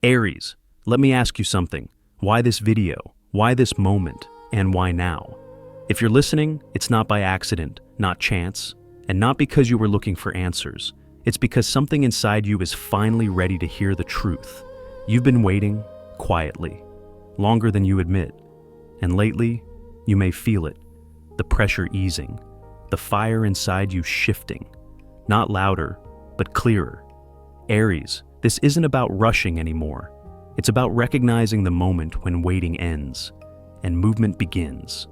Aries, let me ask you something. Why this video? Why this moment? And why now? If you're listening, it's not by accident, not chance, and not because you were looking for answers. It's because something inside you is finally ready to hear the truth. You've been waiting, quietly, longer than you admit. And lately, you may feel it, the pressure easing, the fire inside you shifting. Not louder, but clearer. Aries, this isn't about rushing anymore. It's about recognizing the moment when waiting ends and movement begins.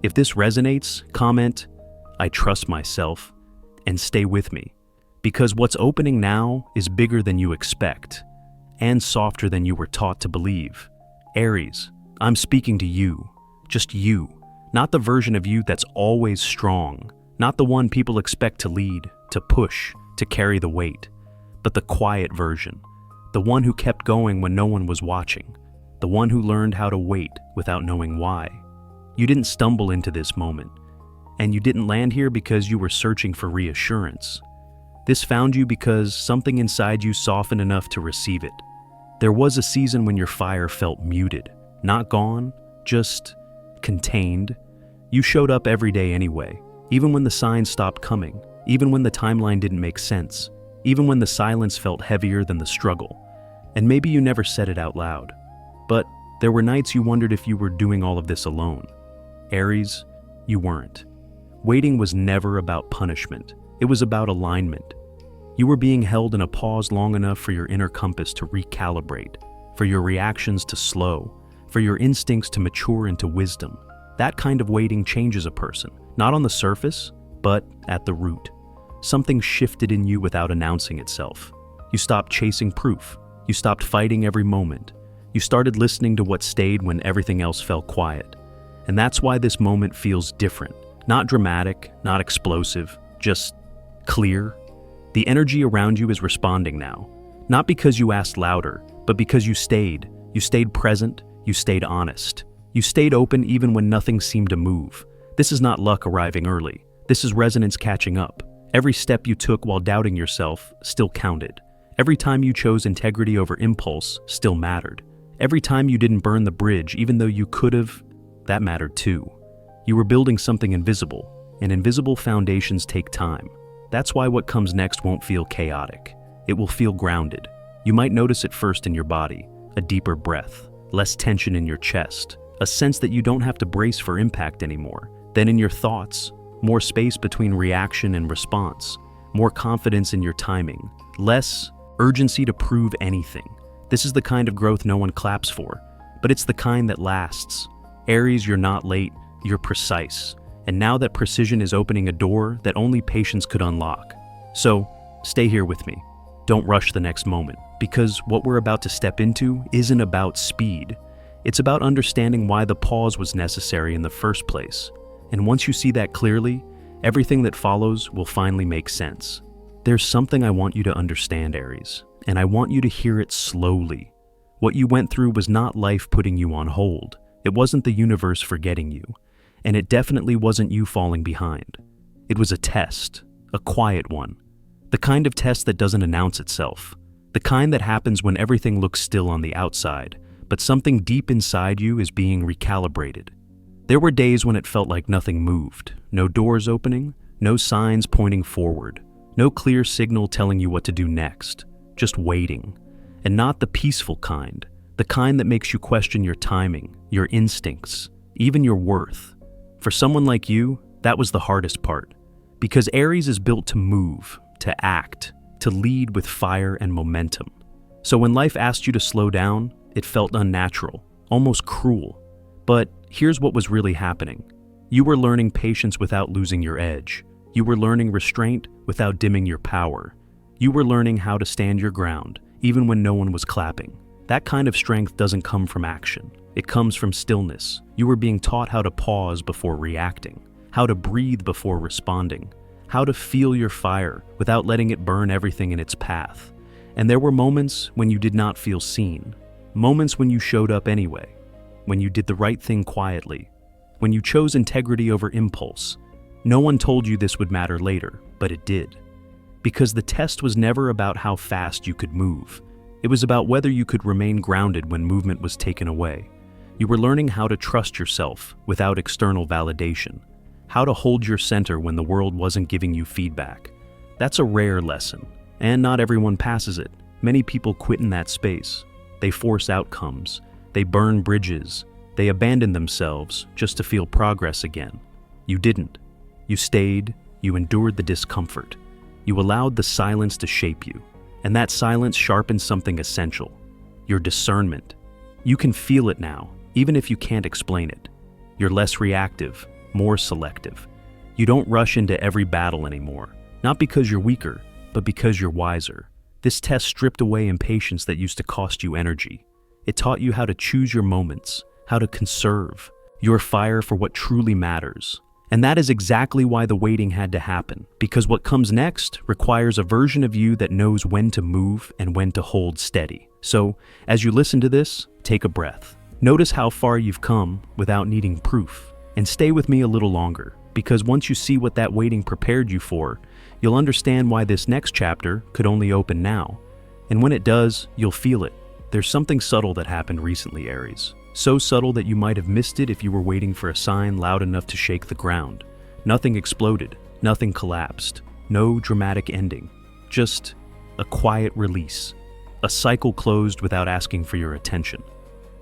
If this resonates, comment, "I trust myself," and stay with me. Because what's opening now is bigger than you expect and softer than you were taught to believe. Aries, I'm speaking to you, just you, not the version of you that's always strong, not the one people expect to lead, to push, to carry the weight, but the quiet version, the one who kept going when no one was watching, the one who learned how to wait without knowing why. You didn't stumble into this moment, and you didn't land here because you were searching for reassurance. This found you because something inside you softened enough to receive it. There was a season when your fire felt muted, not gone, just contained. You showed up every day anyway, even when the signs stopped coming, even when the timeline didn't make sense, even when the silence felt heavier than the struggle. And maybe you never said it out loud, but there were nights you wondered if you were doing all of this alone. Aries, you weren't. Waiting was never about punishment. It was about alignment. You were being held in a pause long enough for your inner compass to recalibrate, for your reactions to slow, for your instincts to mature into wisdom. That kind of waiting changes a person, not on the surface, but at the root. Something shifted in you without announcing itself. You stopped chasing proof. You stopped fighting every moment. You started listening to what stayed when everything else fell quiet. And that's why this moment feels different. Not dramatic, not explosive, just clear. The energy around you is responding now. Not because you asked louder, but because you stayed. You stayed present. You stayed honest. You stayed open even when nothing seemed to move. This is not luck arriving early. This is resonance catching up. Every step you took while doubting yourself still counted. Every time you chose integrity over impulse still mattered. Every time you didn't burn the bridge, even though you could have, that mattered too. You were building something invisible, and invisible foundations take time. That's why what comes next won't feel chaotic. It will feel grounded. You might notice it first in your body, a deeper breath, less tension in your chest, a sense that you don't have to brace for impact anymore. Then in your thoughts, more space between reaction and response, more confidence in your timing, less urgency to prove anything. This is the kind of growth no one claps for, but it's the kind that lasts. Aries, you're not late, you're precise. And now that precision is opening a door that only patience could unlock. So, stay here with me. Don't rush the next moment, because what we're about to step into isn't about speed. It's about understanding why the pause was necessary in the first place. And once you see that clearly, everything that follows will finally make sense. There's something I want you to understand, Aries, and I want you to hear it slowly. What you went through was not life putting you on hold. It wasn't the universe forgetting you. And it definitely wasn't you falling behind. It was a test, a quiet one. The kind of test that doesn't announce itself. The kind that happens when everything looks still on the outside, but something deep inside you is being recalibrated. There were days when it felt like nothing moved. No doors opening, no signs pointing forward, no clear signal telling you what to do next. Just waiting. And not the peaceful kind, the kind that makes you question your timing, your instincts, even your worth. For someone like you, that was the hardest part. Because Aries is built to move, to act, to lead with fire and momentum. So when life asked you to slow down, it felt unnatural, almost cruel. But here's what was really happening. You were learning patience without losing your edge. You were learning restraint without dimming your power. You were learning how to stand your ground, even when no one was clapping. That kind of strength doesn't come from action. It comes from stillness. You were being taught how to pause before reacting, how to breathe before responding, how to feel your fire without letting it burn everything in its path. And there were moments when you did not feel seen, moments when you showed up anyway, when you did the right thing quietly, when you chose integrity over impulse. No one told you this would matter later, but it did. Because the test was never about how fast you could move. It was about whether you could remain grounded when movement was taken away. You were learning how to trust yourself without external validation, how to hold your center when the world wasn't giving you feedback. That's a rare lesson, and not everyone passes it. Many people quit in that space. They force outcomes, they burn bridges, they abandon themselves just to feel progress again. You didn't. You stayed, you endured the discomfort. You allowed the silence to shape you, and that silence sharpened something essential: your discernment. You can feel it now, even if you can't explain it. You're less reactive, more selective. You don't rush into every battle anymore, not because you're weaker, but because you're wiser. This test stripped away impatience that used to cost you energy. It taught you how to choose your moments, how to conserve your fire for what truly matters. And that is exactly why the waiting had to happen, because what comes next requires a version of you that knows when to move and when to hold steady. So, as you listen to this, take a breath. Notice how far you've come without needing proof. And stay with me a little longer, because once you see what that waiting prepared you for, you'll understand why this next chapter could only open now. And when it does, you'll feel it. There's something subtle that happened recently, Aries. So subtle that you might have missed it if you were waiting for a sign loud enough to shake the ground. Nothing exploded, nothing collapsed, no dramatic ending. Just a quiet release. A cycle closed without asking for your attention.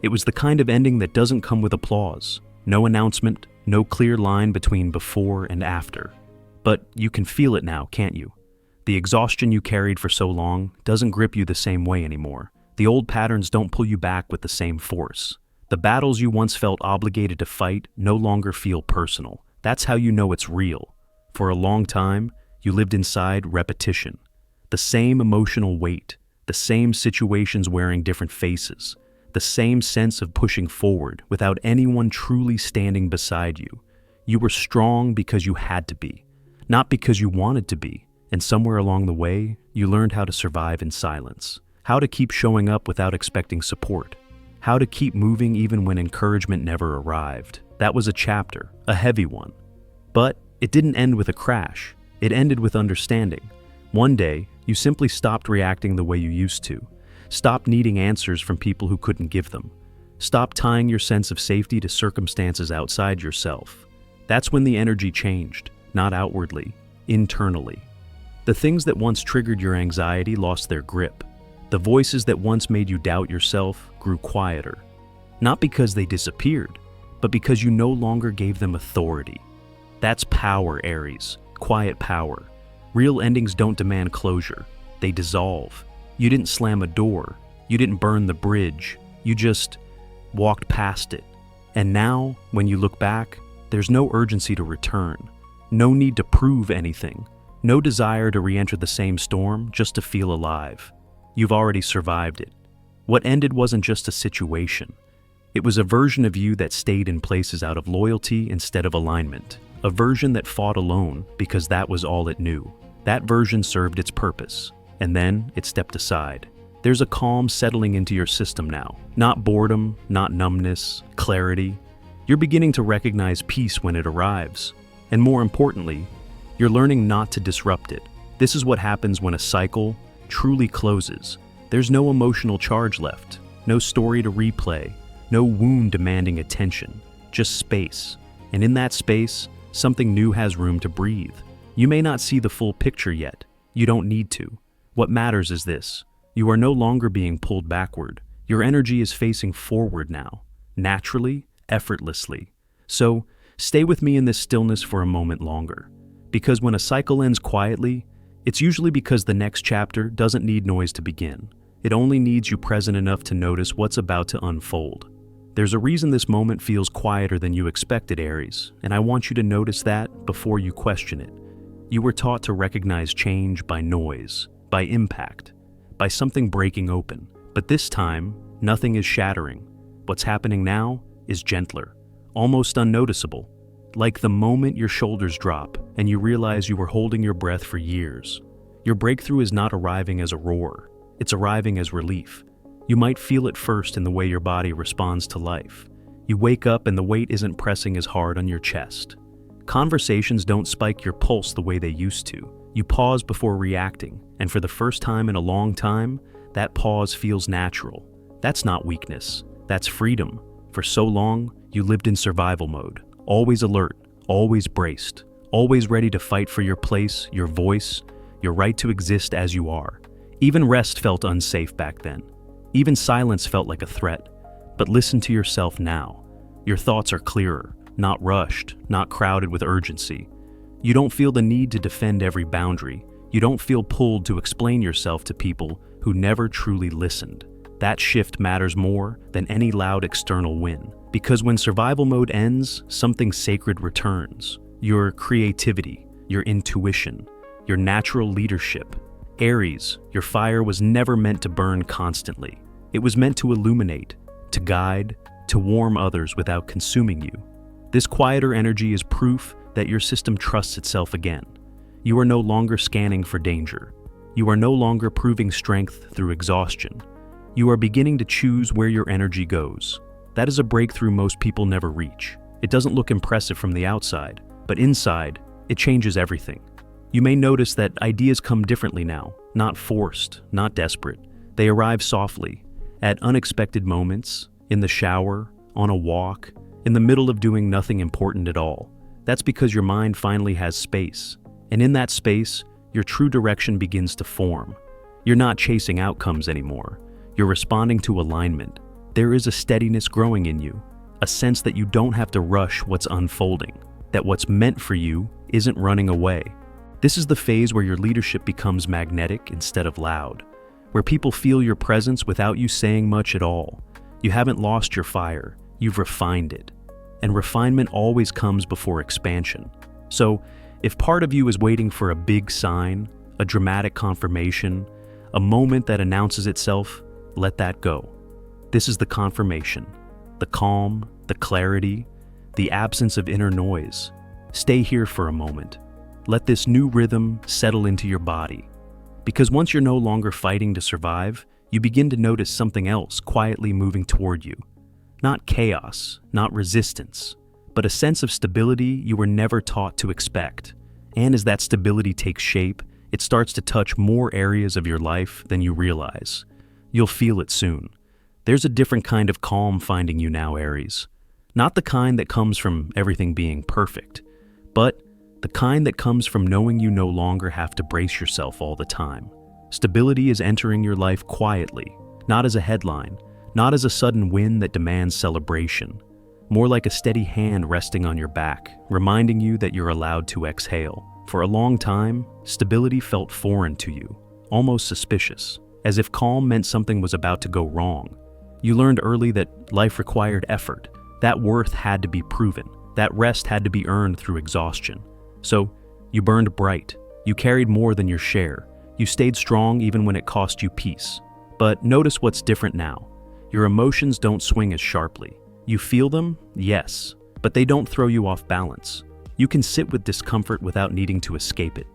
It was the kind of ending that doesn't come with applause. No announcement, no clear line between before and after. But you can feel it now, can't you? The exhaustion you carried for so long doesn't grip you the same way anymore. The old patterns don't pull you back with the same force. The battles you once felt obligated to fight no longer feel personal. That's how you know it's real. For a long time, you lived inside repetition. The same emotional weight, the same situations wearing different faces, the same sense of pushing forward without anyone truly standing beside you. You were strong because you had to be, not because you wanted to be. And somewhere along the way, you learned how to survive in silence, how to keep showing up without expecting support, how to keep moving even when encouragement never arrived. That was a chapter, a heavy one. But it didn't end with a crash. It ended with understanding. One day, you simply stopped reacting the way you used to. Stopped needing answers from people who couldn't give them. Stopped tying your sense of safety to circumstances outside yourself. That's when the energy changed, not outwardly, internally. The things that once triggered your anxiety lost their grip. The voices that once made you doubt yourself grew quieter. Not because they disappeared, but because you no longer gave them authority. That's power, Aries. Quiet power. Real endings don't demand closure. They dissolve. You didn't slam a door. You didn't burn the bridge. You just walked past it. And now, when you look back, there's no urgency to return. No need to prove anything. No desire to re-enter the same storm just to feel alive. You've already survived it. What ended wasn't just a situation. It was a version of you that stayed in places out of loyalty instead of alignment. A version that fought alone because that was all it knew. That version served its purpose, and then it stepped aside. There's a calm settling into your system now. Not boredom, not numbness, clarity. You're beginning to recognize peace when it arrives. And more importantly, you're learning not to disrupt it. This is what happens when a cycle truly closes. There's no emotional charge left, no story to replay, no wound demanding attention, just space. And in that space, something new has room to breathe. You may not see the full picture yet. You don't need to. What matters is this: you are no longer being pulled backward. Your energy is facing forward now, naturally, effortlessly. So, stay with me in this stillness for a moment longer. Because when a cycle ends quietly, it's usually because the next chapter doesn't need noise to begin. It only needs you present enough to notice what's about to unfold. There's a reason this moment feels quieter than you expected, Aries, and I want you to notice that before you question it. You were taught to recognize change by noise, by impact, by something breaking open. But this time, nothing is shattering. What's happening now is gentler, almost unnoticeable. Like the moment your shoulders drop and you realize you were holding your breath for years. Your breakthrough is not arriving as a roar, it's arriving as relief. You might feel it first in the way your body responds to life. You wake up and the weight isn't pressing as hard on your chest. Conversations don't spike your pulse the way they used to. You pause before reacting, and for the first time in a long time, That pause feels natural. That's not weakness. That's freedom. For so long, you lived in survival mode, always alert, always braced, always ready to fight for your place, your voice, your right to exist as you are. Even rest felt unsafe back then. Even silence felt like a threat. But listen to yourself now. Your thoughts are clearer, not rushed, not crowded with urgency. You don't feel the need to defend every boundary. You don't feel pulled to explain yourself to people who never truly listened. That shift matters more than any loud external win. Because when survival mode ends, something sacred returns. Your creativity, your intuition, your natural leadership. Aries, your fire was never meant to burn constantly. It was meant to illuminate, to guide, to warm others without consuming you. This quieter energy is proof that your system trusts itself again. You are no longer scanning for danger. You are no longer proving strength through exhaustion. You are beginning to choose where your energy goes. That is a breakthrough most people never reach. It doesn't look impressive from the outside, but inside, it changes everything. You may notice that ideas come differently now, not forced, not desperate. They arrive softly, at unexpected moments, in the shower, on a walk, in the middle of doing nothing important at all. That's because your mind finally has space. And in that space, your true direction begins to form. You're not chasing outcomes anymore. You're responding to alignment. There is a steadiness growing in you, a sense that you don't have to rush what's unfolding, that what's meant for you isn't running away. This is the phase where your leadership becomes magnetic instead of loud, where people feel your presence without you saying much at all. You haven't lost your fire, you've refined it. And refinement always comes before expansion. So, if part of you is waiting for a big sign, a dramatic confirmation, a moment that announces itself, let that go. This is the confirmation, the calm, the clarity, the absence of inner noise. Stay here for a moment. Let this new rhythm settle into your body. Because once you're no longer fighting to survive, you begin to notice something else quietly moving toward you. Not chaos, not resistance, but a sense of stability you were never taught to expect. And as that stability takes shape, it starts to touch more areas of your life than you realize. You'll feel it soon. There's a different kind of calm finding you now, Aries. Not the kind that comes from everything being perfect, but the kind that comes from knowing you no longer have to brace yourself all the time. Stability is entering your life quietly, not as a headline, not as a sudden win that demands celebration. More like a steady hand resting on your back, reminding you that you're allowed to exhale. For a long time, stability felt foreign to you, almost suspicious, as if calm meant something was about to go wrong. You learned early that life required effort, that worth had to be proven, that rest had to be earned through exhaustion. So, you burned bright, you carried more than your share, you stayed strong even when it cost you peace. But notice what's different now. Your emotions don't swing as sharply. You feel them, yes, but they don't throw you off balance. You can sit with discomfort without needing to escape it.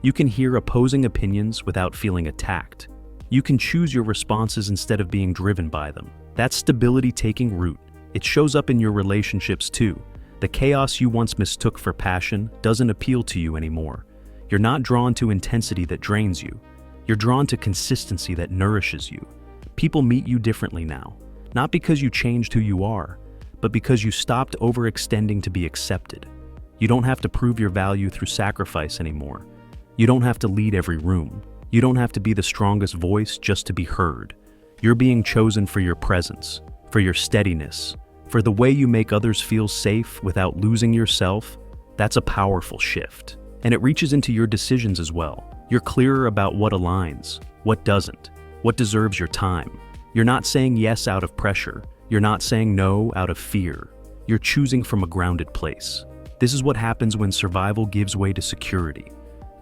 You can hear opposing opinions without feeling attacked. You can choose your responses instead of being driven by them. That's stability taking root. It shows up in your relationships too. The chaos you once mistook for passion doesn't appeal to you anymore. You're not drawn to intensity that drains you. You're drawn to consistency that nourishes you. People meet you differently now, not because you changed who you are, but because you stopped overextending to be accepted. You don't have to prove your value through sacrifice anymore. You don't have to lead every room. You don't have to be the strongest voice just to be heard. You're being chosen for your presence, for your steadiness, for the way you make others feel safe without losing yourself. That's a powerful shift. And it reaches into your decisions as well. You're clearer about what aligns, what doesn't, what deserves your time. You're not saying yes out of pressure. You're not saying no out of fear. You're choosing from a grounded place. This is what happens when survival gives way to security.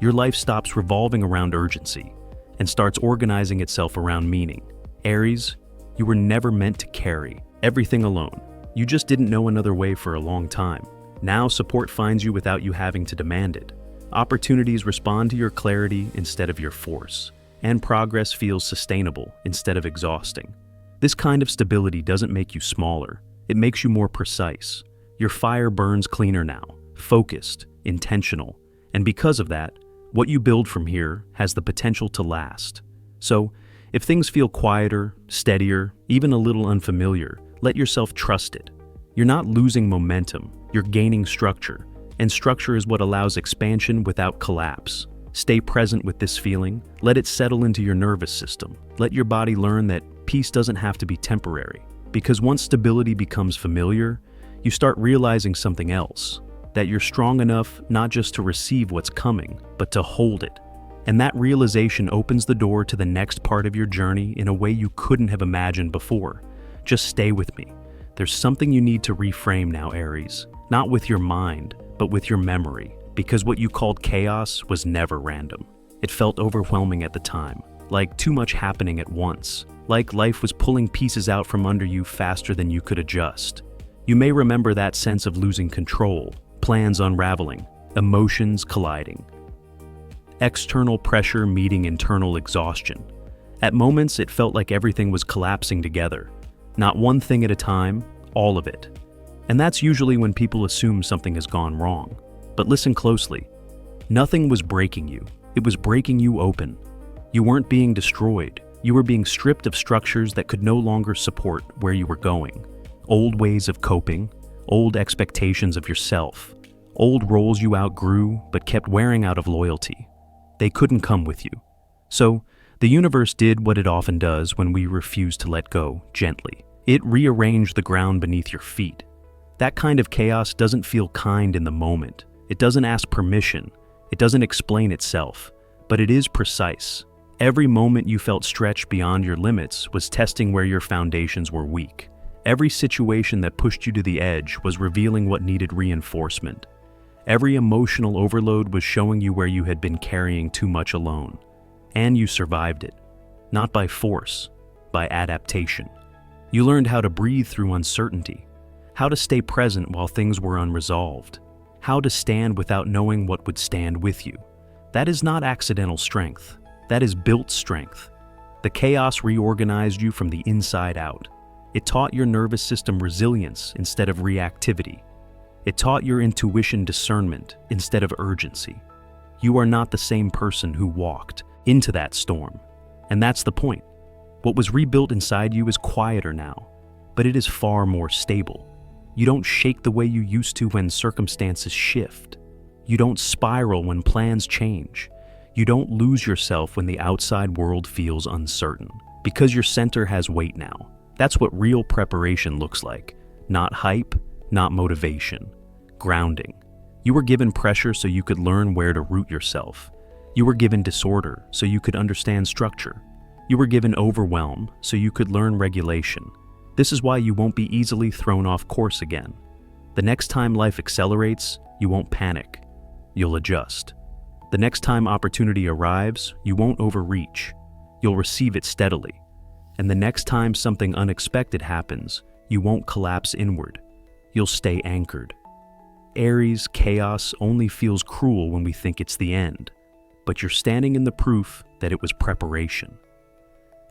Your life stops revolving around urgency and starts organizing itself around meaning. Aries, you were never meant to carry everything alone. You just didn't know another way for a long time. Now support finds you without you having to demand it. Opportunities respond to your clarity instead of your force, and progress feels sustainable instead of exhausting. This kind of stability doesn't make you smaller. It makes you more precise. Your fire burns cleaner now, focused, intentional, and because of that, what you build from here has the potential to last. So, If things feel quieter, steadier, even a little unfamiliar, let yourself trust it. You're not losing momentum, you're gaining structure, and structure is what allows expansion without collapse. Stay present with this feeling, let it settle into your nervous system. Let your body learn that peace doesn't have to be temporary, because once stability becomes familiar, you start realizing something else, that you're strong enough not just to receive what's coming, but to hold it. And that realization opens the door to the next part of your journey in a way you couldn't have imagined before. Just stay with me. There's something you need to reframe now, Aries. Not with your mind, but with your memory. Because what you called chaos was never random. It felt overwhelming at the time, like too much happening at once. Like life was pulling pieces out from under you faster than you could adjust. You may remember that sense of losing control, plans unraveling, emotions colliding. External pressure meeting internal exhaustion. At moments, it felt like everything was collapsing together. Not one thing at a time, all of it. And that's usually when people assume something has gone wrong. But listen closely. Nothing was breaking you. It was breaking you open. You weren't being destroyed. You were being stripped of structures that could no longer support where you were going. Old ways of coping, old expectations of yourself, old roles you outgrew but kept wearing out of loyalty. They couldn't come with you. So, the universe did what it often does when we refuse to let go gently. It rearranged the ground beneath your feet. That kind of chaos doesn't feel kind in the moment. It doesn't ask permission. It doesn't explain itself. But it is precise. Every moment you felt stretched beyond your limits was testing where your foundations were weak. Every situation that pushed you to the edge was revealing what needed reinforcement. Every emotional overload was showing you where you had been carrying too much alone. And you survived it. Not by force, by adaptation. You learned how to breathe through uncertainty, how to stay present while things were unresolved, how to stand without knowing what would stand with you. That is not accidental strength. That is built strength. The chaos reorganized you from the inside out. It taught your nervous system resilience instead of reactivity. It taught your intuition discernment instead of urgency. You are not the same person who walked into that storm. And that's the point. What was rebuilt inside you is quieter now, but it is far more stable. You don't shake the way you used to when circumstances shift. You don't spiral when plans change. You don't lose yourself when the outside world feels uncertain, because your center has weight now. That's what real preparation looks like. Not hype, not motivation. Grounding. You were given pressure so you could learn where to root yourself. You were given disorder so you could understand structure. You were given overwhelm so you could learn regulation. This is why you won't be easily thrown off course again. The next time life accelerates, you won't panic. You'll adjust. The next time opportunity arrives, you won't overreach. You'll receive it steadily. And the next time something unexpected happens, you won't collapse inward. You'll stay anchored. Aries, chaos only feels cruel when we think it's the end, but you're standing in the proof that it was preparation.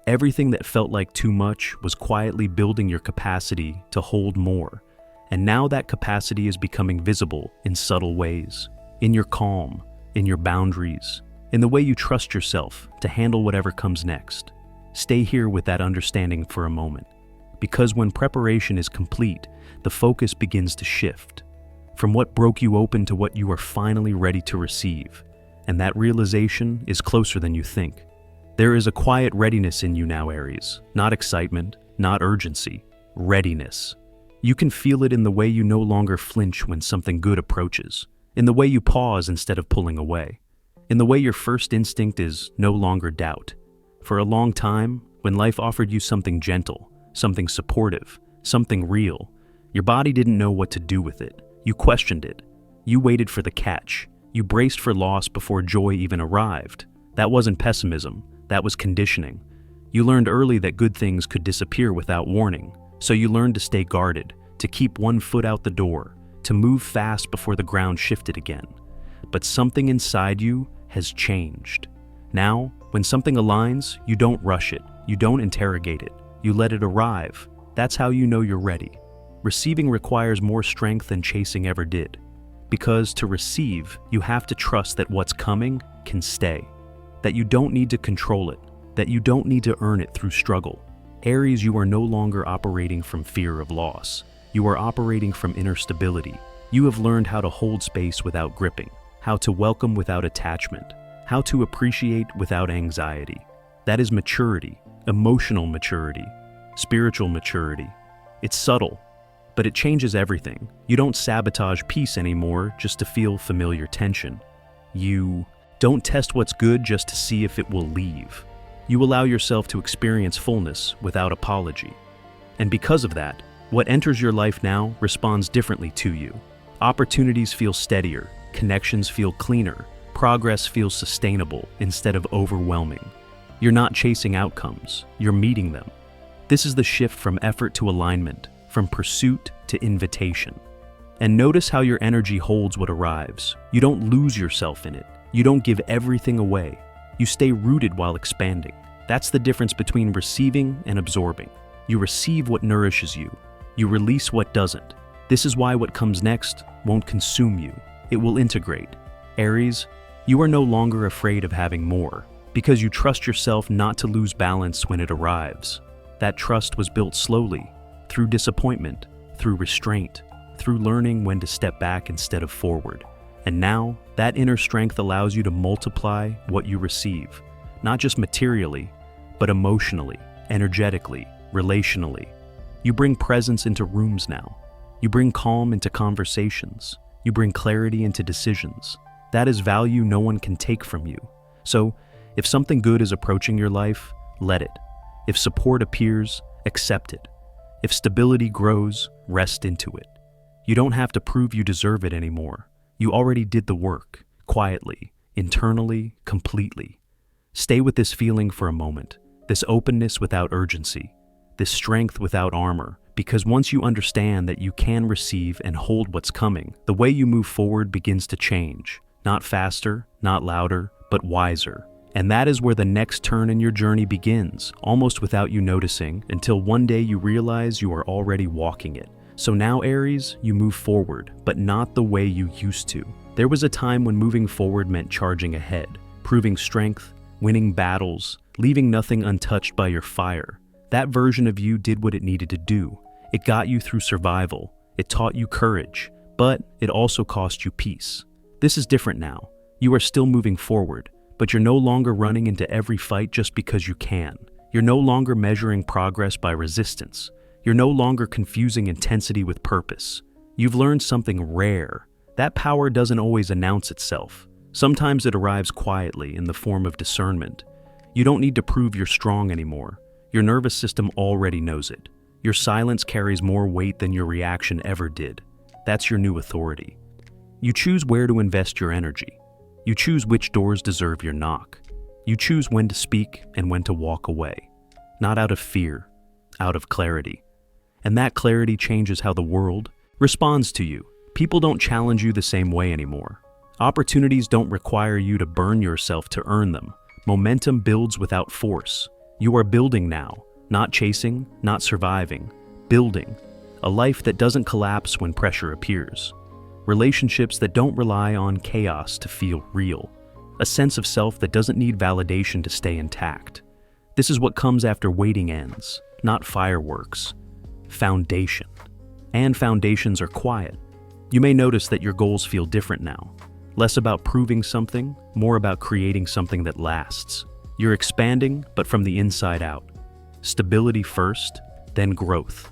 Everything that felt like too much was quietly building your capacity to hold more, and now that capacity is becoming visible in subtle ways, in your calm, in your boundaries, in the way you trust yourself to handle whatever comes next. Stay here with that understanding for a moment, because when preparation is complete, the focus begins to shift, from what broke you open to what you are finally ready to receive, and that realization is closer than you think. There is a quiet readiness in you now, Aries. Not excitement, not urgency, readiness. You can feel it in the way you no longer flinch when something good approaches, in the way you pause instead of pulling away, in the way your first instinct is no longer doubt. For a long time, when life offered you something gentle, something supportive, something real, your body didn't know what to do with it. You questioned it. You waited for the catch. You braced for loss before joy even arrived. That wasn't pessimism. That was conditioning. You learned early that good things could disappear without warning, so you learned to stay guarded, to keep one foot out the door, to move fast before the ground shifted again. But something inside you has changed. Now, when something aligns, you don't rush it, you don't interrogate it, you let it arrive. That's how you know you're ready. Receiving requires more strength than chasing ever did. Because to receive, you have to trust that what's coming can stay. That you don't need to control it, that you don't need to earn it through struggle. Aries, you are no longer operating from fear of loss. You are operating from inner stability. You have learned how to hold space without gripping, how to welcome without attachment, how to appreciate without anxiety. That is maturity, emotional maturity, spiritual maturity. It's subtle, but it changes everything. You don't sabotage peace anymore just to feel familiar tension. You don't test what's good just to see if it will leave. You allow yourself to experience fullness without apology. And because of that, what enters your life now responds differently to you. Opportunities feel steadier, connections feel cleaner, progress feels sustainable instead of overwhelming. You're not chasing outcomes, you're meeting them. This is the shift from effort to alignment, from pursuit to invitation. And notice how your energy holds what arrives. You don't lose yourself in it. You don't give everything away. You stay rooted while expanding. That's the difference between receiving and absorbing. You receive what nourishes you. You release what doesn't. This is why what comes next won't consume you. It will integrate. Aries, you are no longer afraid of having more, because you trust yourself not to lose balance when it arrives. That trust was built slowly, through disappointment, through restraint, through learning when to step back instead of forward. And now, that inner strength allows you to multiply what you receive, not just materially, but emotionally, energetically, relationally. You bring presence into rooms now. You bring calm into conversations. You bring clarity into decisions. That is value no one can take from you. So, if something good is approaching your life, let it. If support appears, accept it. If stability grows, rest into it. You don't have to prove you deserve it anymore. You already did the work, quietly, internally, completely. Stay with this feeling for a moment, this openness without urgency, this strength without armor, because once you understand that you can receive and hold what's coming, the way you move forward begins to change. Not faster, not louder, but wiser. And that is where the next turn in your journey begins, almost without you noticing, until one day you realize you are already walking it. So now, Aries, you move forward, but not the way you used to. There was a time when moving forward meant charging ahead, proving strength, winning battles, leaving nothing untouched by your fire. That version of you did what it needed to do. It got you through survival. It taught you courage, but it also cost you peace. This is different now. You are still moving forward, but you're no longer running into every fight just because you can. You're no longer measuring progress by resistance. You're no longer confusing intensity with purpose. You've learned something rare. That power doesn't always announce itself. Sometimes it arrives quietly in the form of discernment. You don't need to prove you're strong anymore. Your nervous system already knows it. Your silence carries more weight than your reaction ever did. That's your new authority. You choose where to invest your energy. You choose which doors deserve your knock. You choose when to speak and when to walk away. Not out of fear, out of clarity. And that clarity changes how the world responds to you. People don't challenge you the same way anymore. Opportunities don't require you to burn yourself to earn them. Momentum builds without force. You are building now, not chasing, not surviving. Building. A life that doesn't collapse when pressure appears. Relationships that don't rely on chaos to feel real. A sense of self that doesn't need validation to stay intact. This is what comes after waiting ends, not fireworks. Foundation. And foundations are quiet. You may notice that your goals feel different now. Less about proving something, more about creating something that lasts. You're expanding, but from the inside out. Stability first, then growth.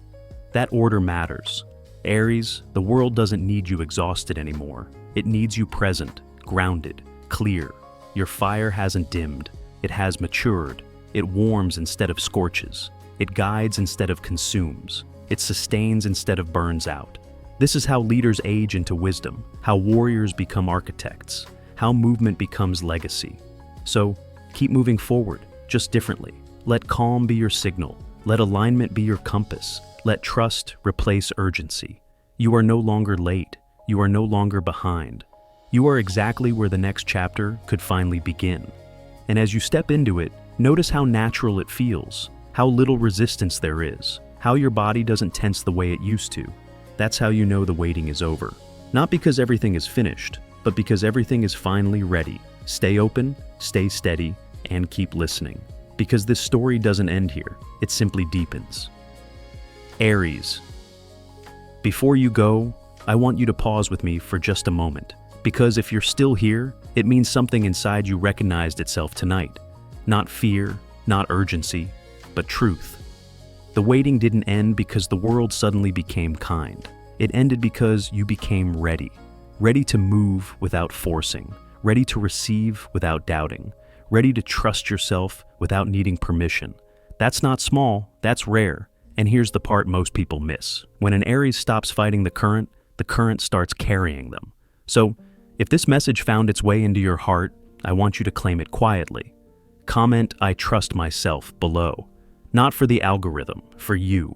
That order matters. Aries, the world doesn't need you exhausted anymore. It needs you present, grounded, clear. Your fire hasn't dimmed. It has matured. It warms instead of scorches. It guides instead of consumes. It sustains instead of burns out. This is how leaders age into wisdom, how warriors become architects, how movement becomes legacy. So, keep moving forward, just differently. Let calm be your signal. Let alignment be your compass. Let trust replace urgency. You are no longer late. You are no longer behind. You are exactly where the next chapter could finally begin. And as you step into it, notice how natural it feels, how little resistance there is, how your body doesn't tense the way it used to. That's how you know the waiting is over. Not because everything is finished, but because everything is finally ready. Stay open, stay steady, and keep listening. Because this story doesn't end here, it simply deepens. Aries. Before you go, I want you to pause with me for just a moment, because if you're still here, it means something inside you recognized itself tonight. Not fear, not urgency, but truth. The waiting didn't end because the world suddenly became kind. It ended because you became ready. Ready to move without forcing. Ready to receive without doubting. Ready to trust yourself without needing permission. That's not small, that's rare. And here's the part most people miss. When an Aries stops fighting the current starts carrying them. So, if this message found its way into your heart, I want you to claim it quietly. Comment, "I trust myself," below. Not for the algorithm, for you.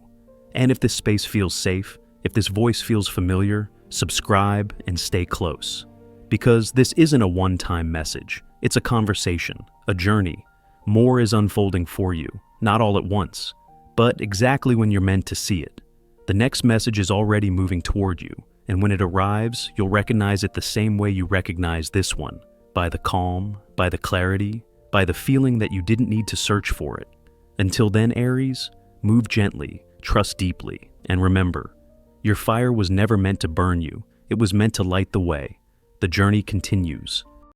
And if this space feels safe, if this voice feels familiar, subscribe and stay close. Because this isn't a one-time message. It's a conversation, a journey. More is unfolding for you, not all at once, but exactly when you're meant to see it. The next message is already moving toward you, and when it arrives, you'll recognize it the same way you recognize this one, by the calm, by the clarity, by the feeling that you didn't need to search for it. Until then, Aries, move gently, trust deeply, and remember, your fire was never meant to burn you, it was meant to light the way. The journey continues.